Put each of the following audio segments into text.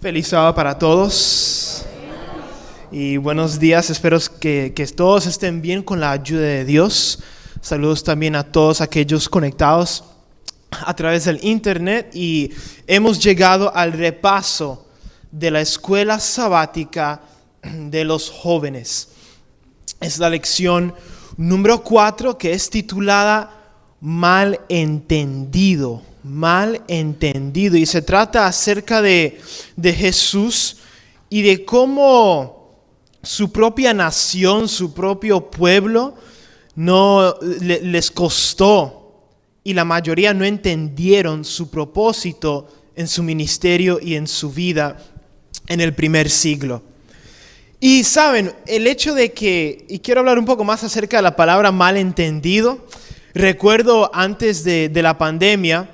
Feliz sábado para todos y buenos días. Espero que todos estén bien con la ayuda de Dios. Saludos también a todos aquellos conectados a través del internet y hemos llegado al repaso de la escuela sabática de los jóvenes. Es la lección número 4 que es titulada Malentendido. Malentendido, y se trata acerca de Jesús y de cómo su propia nación, su propio pueblo les costó y la mayoría no entendieron su propósito en su ministerio y en su vida en el primer siglo. Y saben, el hecho de que, y quiero hablar un poco más acerca de la palabra malentendido. Recuerdo antes de la pandemia,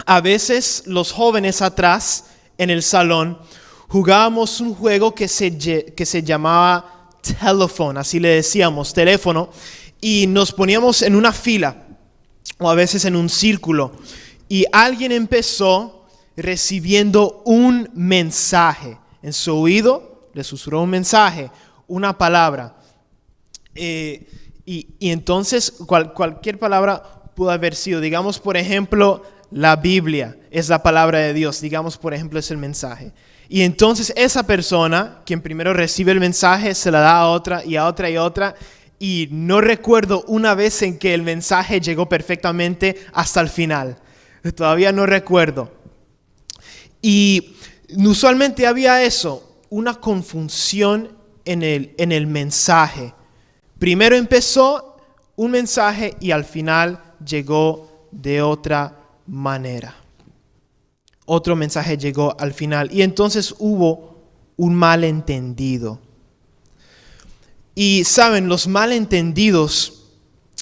a veces los jóvenes atrás en el salón jugábamos un juego que se llamaba telephone, así le decíamos, teléfono, y nos poníamos en una fila o a veces en un círculo y alguien empezó recibiendo un mensaje en su oído, le susurró un mensaje, una palabra, y entonces cualquier palabra pudo haber sido, digamos por ejemplo, la Biblia es la palabra de Dios, digamos por ejemplo es el mensaje. Y entonces esa persona, quien primero recibe el mensaje, se la da a otra y a otra y a otra. Y no recuerdo una vez en que el mensaje llegó perfectamente hasta el final. Todavía no recuerdo. Y usualmente había eso, una confusión en el mensaje. Primero empezó un mensaje y al final llegó de otra manera. Otro mensaje llegó al final y entonces hubo un malentendido. Y saben, los malentendidos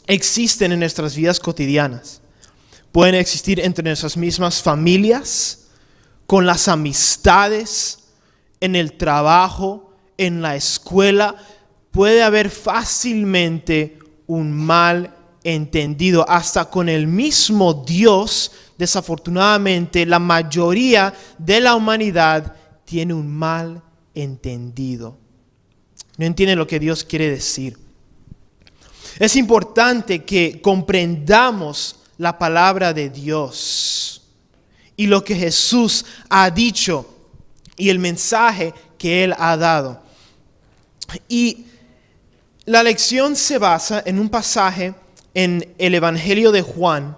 existen en nuestras vidas cotidianas. Pueden existir entre nuestras mismas familias, con las amistades, en el trabajo, en la escuela. Puede haber fácilmente un malentendido, hasta con el mismo Dios. Desafortunadamente, la mayoría de la humanidad tiene un malentendido. No entiende lo que Dios quiere decir. Es importante que comprendamos la palabra de Dios y lo que Jesús ha dicho y el mensaje que Él ha dado. Y la lección se basa en un pasaje en el Evangelio de Juan.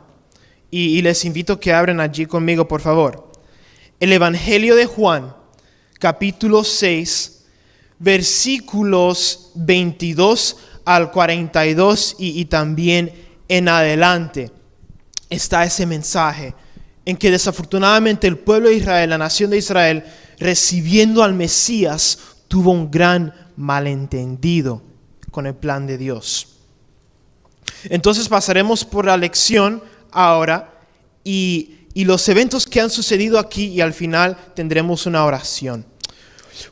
Y les invito a que abran allí conmigo, por favor. El Evangelio de Juan, capítulo 6, versículos 22 al 42 y también en adelante. Está ese mensaje en que desafortunadamente el pueblo de Israel, la nación de Israel, recibiendo al Mesías, tuvo un gran malentendido con el plan de Dios. Entonces pasaremos por la lección ahora y los eventos que han sucedido aquí y al final tendremos una oración.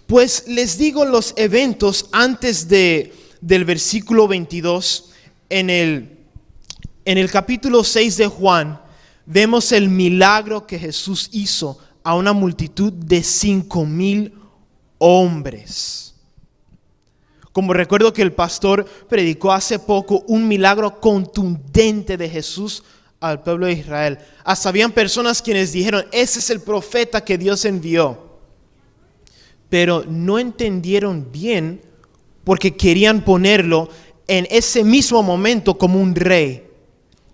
Pues les digo los eventos antes del versículo 22. En el capítulo 6 de Juan vemos el milagro que Jesús hizo a una multitud de 5,000 hombres. Como recuerdo que el pastor predicó hace poco un milagro contundente de Jesús al pueblo de Israel. Hasta habían personas quienes dijeron, ese es el profeta que Dios envió. Pero no entendieron bien porque querían ponerlo en ese mismo momento como un rey.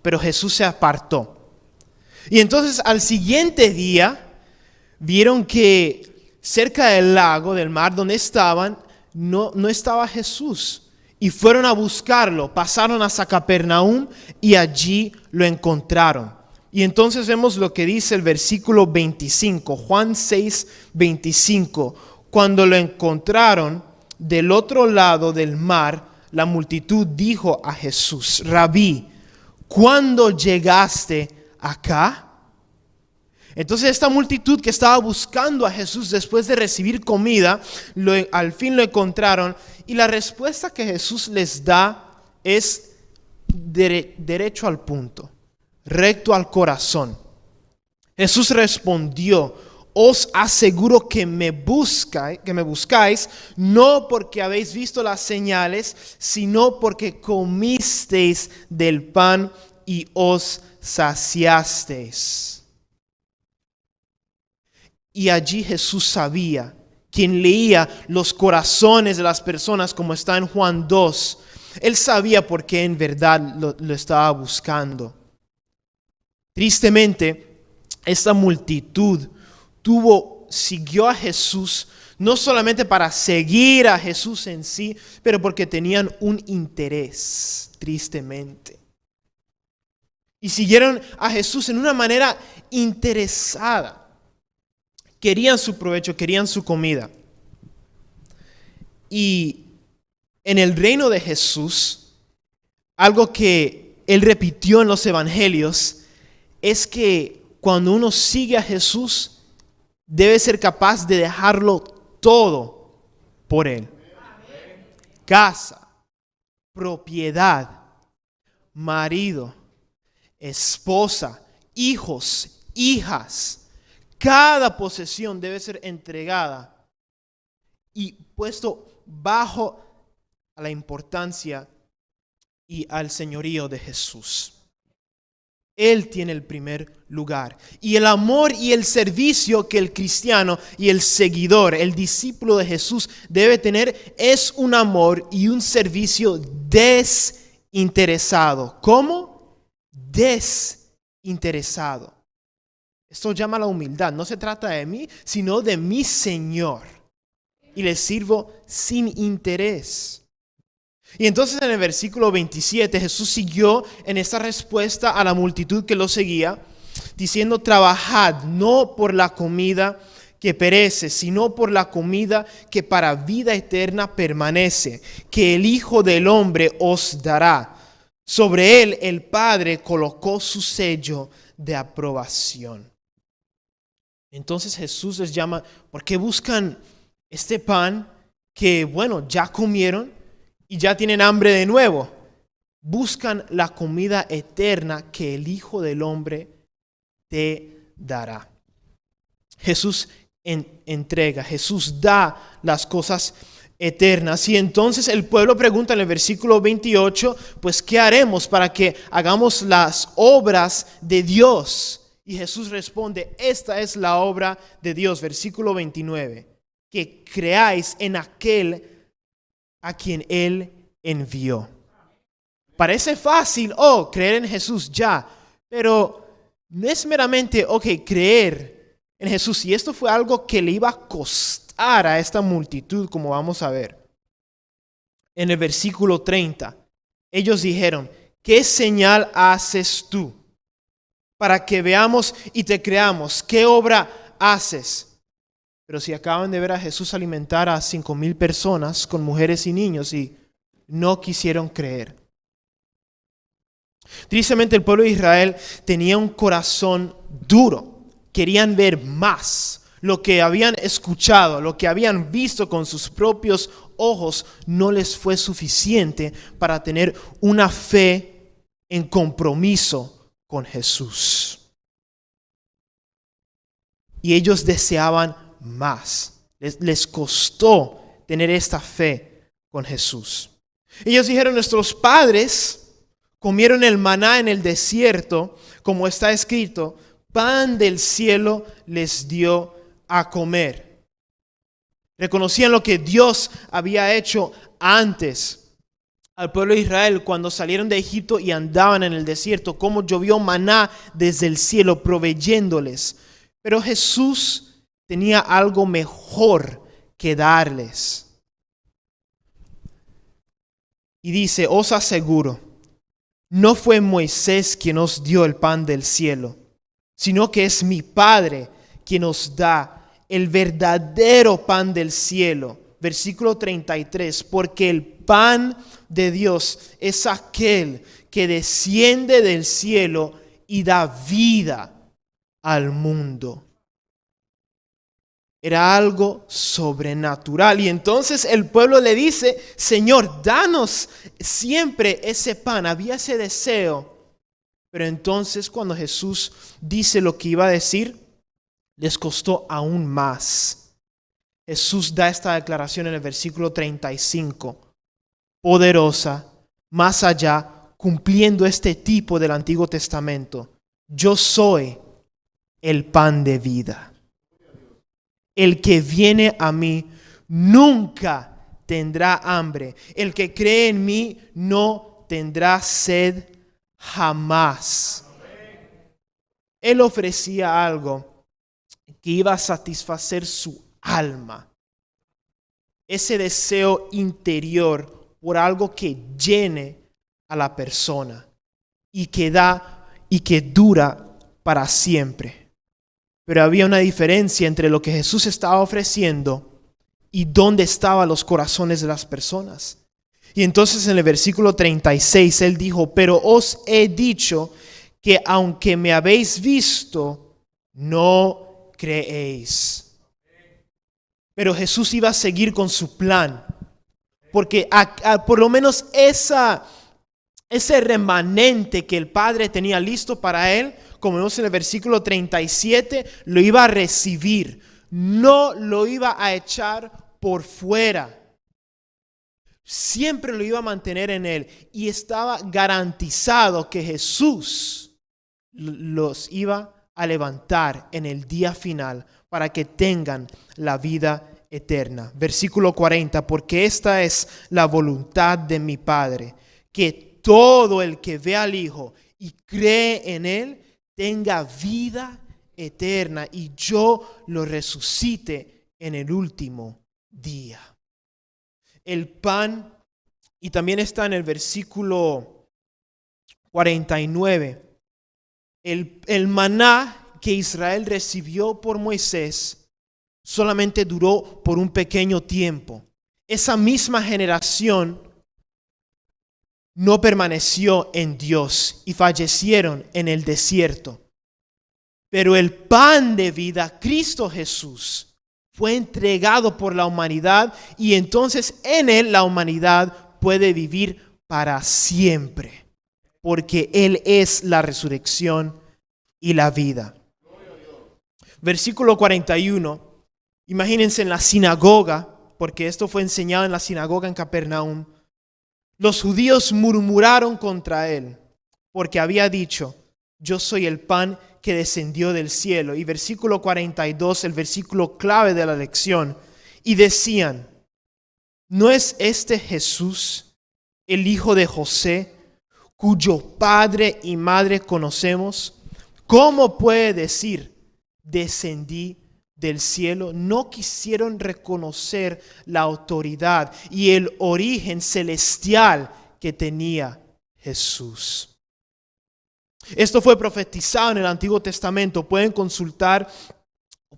Pero Jesús se apartó. Y entonces al siguiente día vieron que cerca del lago, del mar donde estaban, no estaba Jesús. Y fueron a buscarlo, pasaron hasta Capernaum y allí lo encontraron. Y entonces vemos lo que dice el versículo 25, Juan 6, 25. Cuando lo encontraron del otro lado del mar, la multitud dijo a Jesús, Rabí, ¿cuándo llegaste acá? Entonces esta multitud que estaba buscando a Jesús después de recibir comida, al fin lo encontraron. Y la respuesta que Jesús les da es derecho al punto, recto al corazón. Jesús respondió, os aseguro que me buscáis, no porque habéis visto las señales, sino porque comisteis del pan y os saciasteis. Y allí Jesús sabía, quien leía los corazones de las personas, como está en Juan 2, él sabía por qué en verdad lo estaba buscando. Tristemente, esta multitud siguió a Jesús, no solamente para seguir a Jesús en sí, pero porque tenían un interés, tristemente. Y siguieron a Jesús en una manera interesada. Querían su provecho, querían su comida. Y en el reino de Jesús, algo que él repitió en los evangelios, es que cuando uno sigue a Jesús, debe ser capaz de dejarlo todo por él. Casa, propiedad, marido, esposa, hijos, hijas. Cada posesión debe ser entregada y puesto bajo a la importancia y al señorío de Jesús. Él tiene el primer lugar. Y el amor y el servicio que el cristiano y el seguidor, el discípulo de Jesús debe tener es un amor y un servicio desinteresado. ¿Cómo? Desinteresado. Esto llama a la humildad. No se trata de mí, sino de mi Señor. Y le sirvo sin interés. Y entonces en el versículo 27 Jesús siguió en esta respuesta a la multitud que lo seguía, diciendo: trabajad no por la comida que perece, sino por la comida que para vida eterna permanece, que el Hijo del Hombre os dará. Sobre él el Padre colocó su sello de aprobación. Entonces Jesús les llama: ¿por qué buscan este pan que, bueno, ya comieron y ya tienen hambre de nuevo? Buscan la comida eterna que el Hijo del Hombre te dará. Jesús entrega, Jesús da las cosas eternas. Y entonces el pueblo pregunta en el versículo 28, pues ¿qué haremos para que hagamos las obras de Dios? Y Jesús responde: esta es la obra de Dios, versículo 29, que creáis en aquel a quien Él envió. Parece fácil, creer en Jesús ya, pero no es meramente, creer en Jesús. Y esto fue algo que le iba a costar a esta multitud, como vamos a ver. En el versículo 30, ellos dijeron: ¿qué señal haces tú para que veamos y te creamos? ¿Qué obra haces? Pero si acaban de ver a Jesús alimentar a 5,000 personas con mujeres y niños y no quisieron creer. Tristemente el pueblo de Israel tenía un corazón duro. Querían ver más. Lo que habían escuchado, lo que habían visto con sus propios ojos no les fue suficiente para tener una fe en compromiso con Jesús. Y ellos deseaban más. Les costó tener esta fe con Jesús. Ellos dijeron: nuestros padres comieron el maná en el desierto, como está escrito, pan del cielo les dio a comer. Reconocían lo que Dios había hecho antes al pueblo de Israel cuando salieron de Egipto y andaban en el desierto, cómo llovió maná desde el cielo proveyéndoles. Pero Jesús tenía algo mejor que darles. Y dice: os aseguro, no fue Moisés quien os dio el pan del cielo, sino que es mi Padre quien os da el verdadero pan del cielo. Versículo 33, porque el pan de Dios es aquel que desciende del cielo y da vida al mundo. Era algo sobrenatural. Y entonces el pueblo le dice: Señor, danos siempre ese pan. Había ese deseo. Pero entonces cuando Jesús dice lo que iba a decir, les costó aún más. Jesús da esta declaración en el versículo 35, poderosa, más allá, cumpliendo este tipo del Antiguo Testamento. Yo soy el pan de vida. El que viene a mí nunca tendrá hambre. El que cree en mí no tendrá sed jamás. Él ofrecía algo que iba a satisfacer su alma. Ese deseo interior por algo que llene a la persona y que dura para siempre. Pero había una diferencia entre lo que Jesús estaba ofreciendo y dónde estaban los corazones de las personas. Y entonces en el versículo 36 él dijo, pero os he dicho que aunque me habéis visto, no creéis. Pero Jesús iba a seguir con su plan, porque por lo menos ese remanente que el Padre tenía listo para él, como vemos en el versículo 37, lo iba a recibir, no lo iba a echar por fuera. Siempre lo iba a mantener en él y estaba garantizado que Jesús los iba a levantar en el día final para que tengan la vida eterna. Versículo 40, porque esta es la voluntad de mi Padre, que todo el que ve al Hijo y cree en Él tenga vida eterna y yo lo resucite en el último día. El pan, y también está en el versículo 49, el maná que Israel recibió por Moisés solamente duró por un pequeño tiempo. Esa misma generación no permaneció en Dios y fallecieron en el desierto. Pero el pan de vida, Cristo Jesús, fue entregado por la humanidad y entonces en él la humanidad puede vivir para siempre, porque Él es la resurrección y la vida. Versículo 41, imagínense en la sinagoga, porque esto fue enseñado en la sinagoga en Capernaum. Los judíos murmuraron contra él, porque había dicho, yo soy el pan que descendió del cielo. Y versículo 42, el versículo clave de la lección. Y decían, ¿no es este Jesús, el hijo de José, cuyo padre y madre conocemos? ¿Cómo puede decir, descendí del cielo? No quisieron reconocer la autoridad y el origen celestial que tenía Jesús. Esto fue profetizado en el Antiguo Testamento. Pueden consultar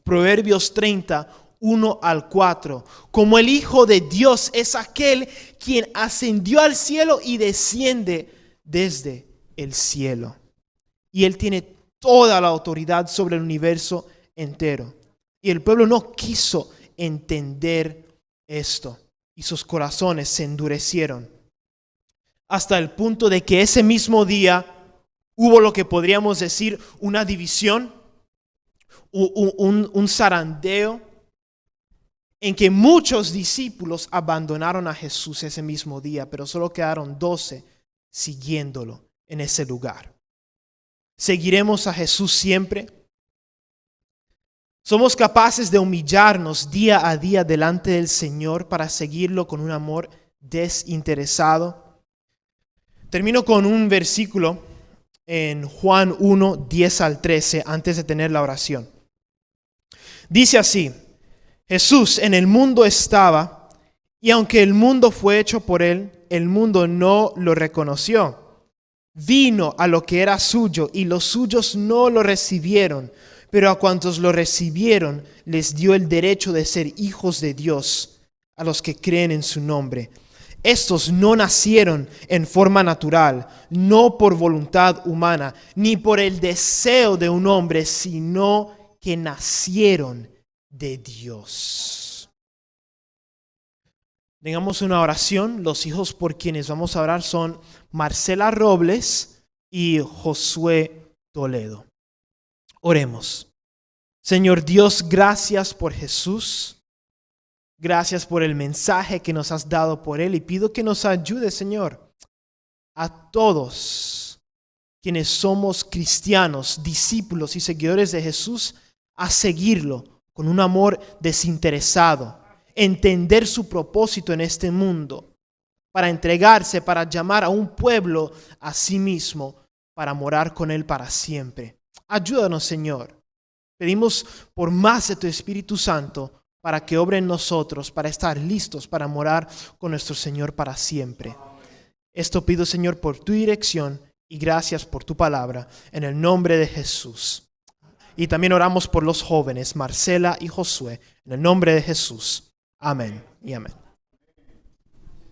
Proverbios 30, 1 al 4. Como el Hijo de Dios es aquel quien ascendió al cielo y desciende desde el cielo. Y Él tiene toda la autoridad sobre el universo entero. Y el pueblo no quiso entender esto. Y sus corazones se endurecieron. Hasta el punto de que ese mismo día hubo lo que podríamos decir una división, un zarandeo, en que muchos discípulos abandonaron a Jesús ese mismo día, pero solo quedaron 12 siguiéndolo en ese lugar. ¿Seguiremos a Jesús siempre? ¿Somos capaces de humillarnos día a día delante del Señor para seguirlo con un amor desinteresado? Termino con un versículo en Juan 1, 10 al 13, antes de tener la oración. Dice así, Jesús en el mundo estaba, y aunque el mundo fue hecho por él, el mundo no lo reconoció. Vino a lo que era suyo, y los suyos no lo recibieron, pero a cuantos lo recibieron, les dio el derecho de ser hijos de Dios, a los que creen en su nombre. Estos no nacieron en forma natural, no por voluntad humana, ni por el deseo de un hombre, sino que nacieron de Dios. Tengamos una oración. Los hijos por quienes vamos a orar son Marcela Robles y Josué Toledo. Oremos. Señor Dios, gracias por Jesús. Gracias por el mensaje que nos has dado por Él. Y pido que nos ayude, Señor, a todos quienes somos cristianos, discípulos y seguidores de Jesús, a seguirlo con un amor desinteresado, entender su propósito en este mundo, para entregarse, para llamar a un pueblo a sí mismo, para morar con Él para siempre. Ayúdanos, Señor. Pedimos por más de tu Espíritu Santo para que obre en nosotros, para estar listos para morar con nuestro Señor para siempre. Esto pido, Señor, por tu dirección y gracias por tu palabra, en el nombre de Jesús. Y también oramos por los jóvenes, Marcela y Josué, en el nombre de Jesús. Amén y amén.